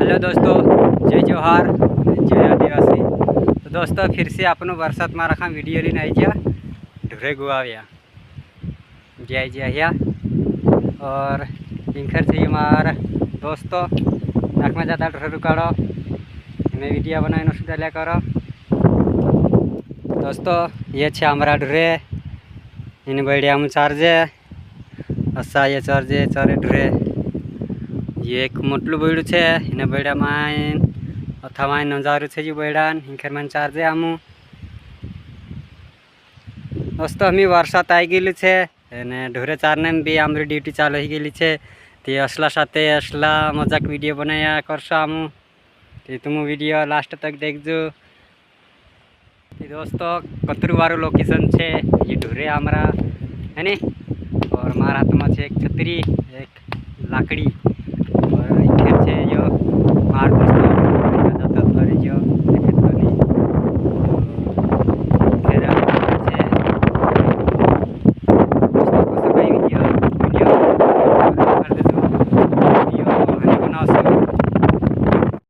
Hello दोस्तों, जय जोहार, जय आदिवासी। तो दोस्तों फिर से आपनो वरसाद में रखा वीडियो लीन आई जा ढूरे गुआव्या जय जय और इंखर से मार दोस्तों नाक में जाता ढूरे रुकाड़ो मैं वीडियो बनाए नष्ट डालिया करो। दोस्तों ये छे हमारा ढूरे इन बढ़िया हम चार्जे असा ये चार्जे चारे ढूरे ये एक मोटलू बैडू है इन बैडा माइन अथा माइन नजारू है जो बैडान हिंखर मन चार्जे आमू। दोस्तों हमी वरसाद आई गेलू है ढोरे चारने में भी आमरी ड्यूटी चालू हो गई है। तो असला साथे असला मजाक वीडियो बनाया करसो आमू तो तुम वीडियो लास्ट तक देखजो। दोस्तों कतरू वारू लोकेशन है ये ढोरे हमारा है नी और मारा हाथ में एक छतरी एक लाकड़ी और